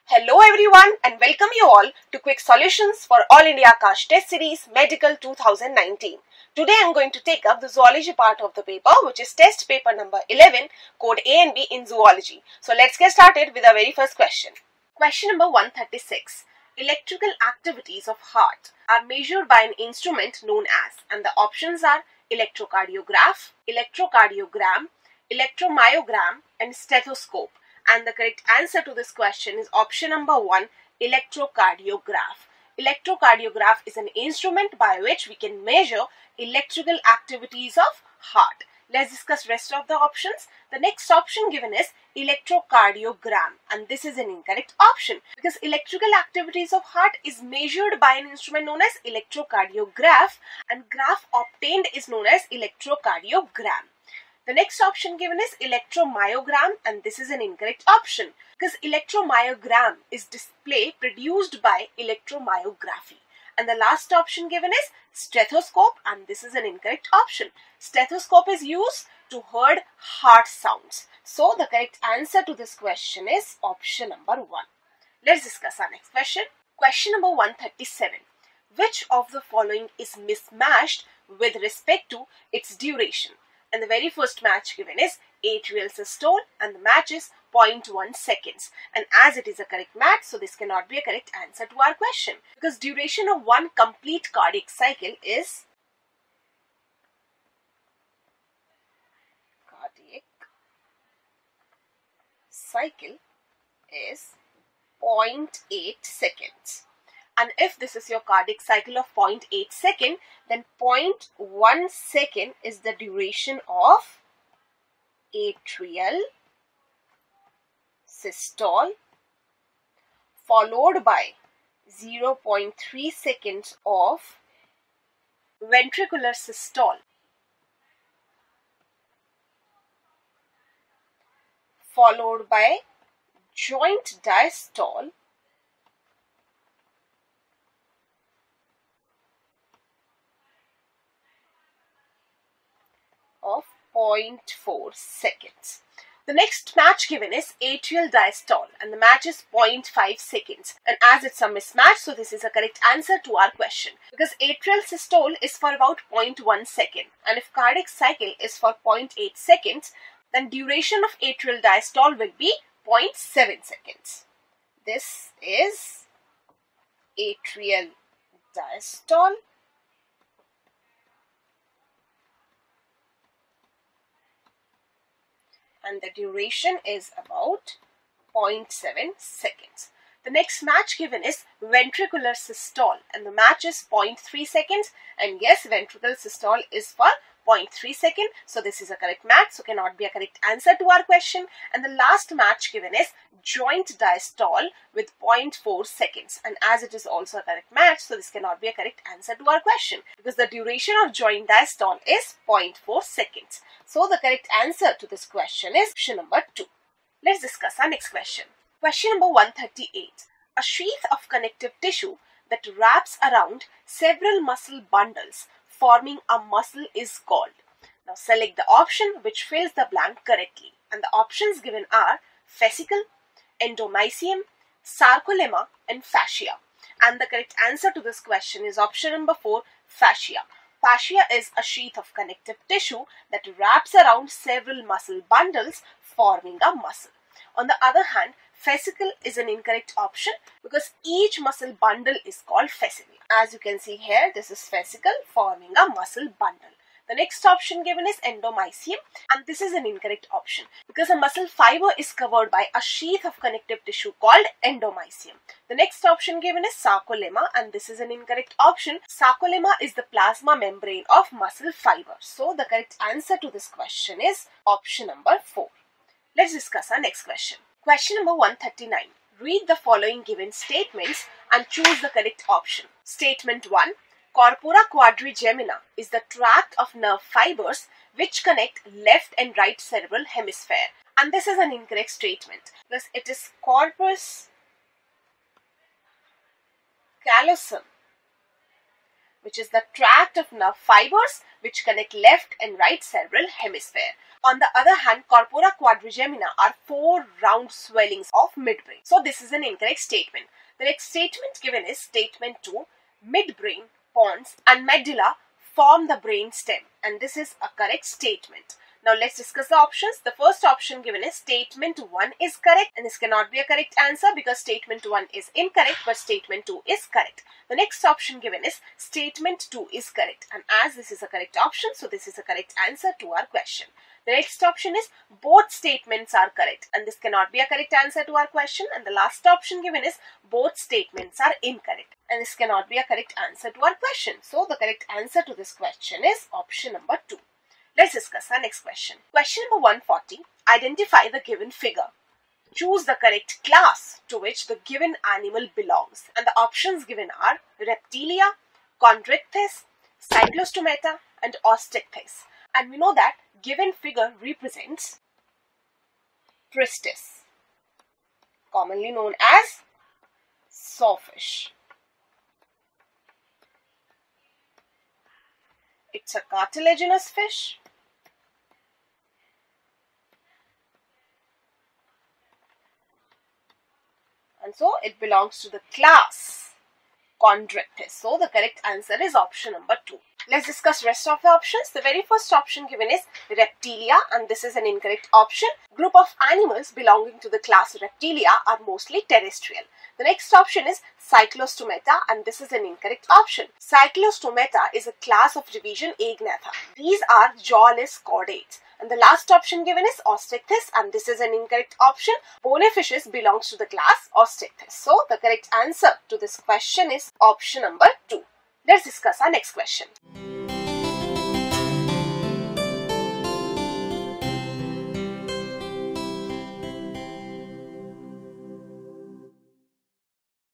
Hello everyone and welcome you all to Quick Solutions for All India Cash Test Series Medical 2019. Today I am going to take up the zoology part of the paper, which is test paper number 11, code A and B in zoology. So let's get started with our very first question. Question number 136. Electrical activities of heart are measured by an instrument known as, and the options are electrocardiograph, electrocardiogram, electromyogram and stethoscope. And the correct answer to this question is option number 1, electrocardiograph. Electrocardiograph is an instrument by which we can measure electrical activities of heart. Let's discuss rest of the options. The next option given is electrocardiogram, and this is an incorrect option because electrical activities of heart is measured by an instrument known as electrocardiograph, and graph obtained is known as electrocardiogram. The next option given is electromyogram, and this is an incorrect option because electromyogram is display produced by electromyography. And the last option given is stethoscope, and this is an incorrect option. Stethoscope is used to hear heart sounds. So the correct answer to this question is option number 1. Let's discuss our next question. Question number 137. Which of the following is mismatched with respect to its duration? And the very first match given is atrial systole, and the match is 0.1 seconds. And as it is a correct match, so this cannot be a correct answer to our question because duration of one complete cardiac cycle is 0.8 seconds. And if this is your cardiac cycle of 0.8 second, then 0.1 second is the duration of atrial systole, followed by 0.3 seconds of ventricular systole, followed by joint diastole, of 0.4 seconds. The next match given is atrial diastole, and the match is 0.5 seconds. And as it's a mismatch, so this is a correct answer to our question because atrial systole is for about 0.1 second, and if cardiac cycle is for 0.8 seconds, then duration of atrial diastole will be 0.7 seconds. This is atrial diastole, and the duration is about 0.7 seconds. The next match given is ventricular systole, and the match is 0.3 seconds. And yes, ventricular systole is for 0.3 second. So this is a correct match, so cannot be a correct answer to our question. And the last match given is joint diastole with 0.4 seconds. And as it is also a correct match, so this cannot be a correct answer to our question because the duration of joint diastole is 0.4 seconds. So the correct answer to this question is option number 2. Let's discuss our next question. Question number 138. A sheath of connective tissue that wraps around several muscle bundles forming a muscle is called. Now select the option which fills the blank correctly. And the options given are fascicle, endomysium, sarcolemma and fascia. And the correct answer to this question is option number 4, fascia. Fascia is a sheath of connective tissue that wraps around several muscle bundles forming a muscle. On the other hand, fascicle is an incorrect option because each muscle bundle is called fascicle. As you can see here, this is fascicle forming a muscle bundle. The next option given is endomysium, and this is an incorrect option because a muscle fiber is covered by a sheath of connective tissue called endomysium. The next option given is sarcolemma, and this is an incorrect option. Sarcolemma is the plasma membrane of muscle fiber. So the correct answer to this question is option number 4. Let's discuss our next question. Question number 139. Read the following given statements and choose the correct option. Statement 1. Corpora quadrigemina is the tract of nerve fibers which connect left and right cerebral hemisphere. And this is an incorrect statement because it is corpus callosum which is the tract of nerve fibers which connect left and right cerebral hemisphere. On the other hand, corpora quadrigemina are 4 round swellings of midbrain. So this is an incorrect statement. The next statement given is statement 2. Midbrain, pons and medulla form the brain stem, and this is a correct statement. Now let's discuss the options. The first option given is statement 1 is correct, and this cannot be a correct answer because statement 1 is incorrect, but statement 2 is correct. The next option given is statement 2 is correct, and as this is a correct option, so this is a correct answer to our question. The next option is both statements are correct, and this cannot be a correct answer to our question. And the last option given is both statements are incorrect, and this cannot be a correct answer to our question. So the correct answer to this question is option number 2. Let's discuss our next question. Question number 140. Identify the given figure. Choose the correct class to which the given animal belongs. And the options given are Reptilia, Chondrichthyes, Cyclostomata and Osteichthyes. And we know that given figure represents Pristis, commonly known as sawfish. It's a cartilaginous fish. And so it belongs to the class Chondrichthyes. So the correct answer is option number 2. Let's discuss rest of the options. The very first option given is Reptilia, and this is an incorrect option. Group of animals belonging to the class Reptilia are mostly terrestrial. The next option is Cyclostomata, and this is an incorrect option. Cyclostomata is a class of division Agnatha. These are jawless chordates. And the last option given is Osteichthyes, and this is an incorrect option. Bony fishes belongs to the class Osteichthyes. So the correct answer to this question is option number 2. Let's discuss our next question.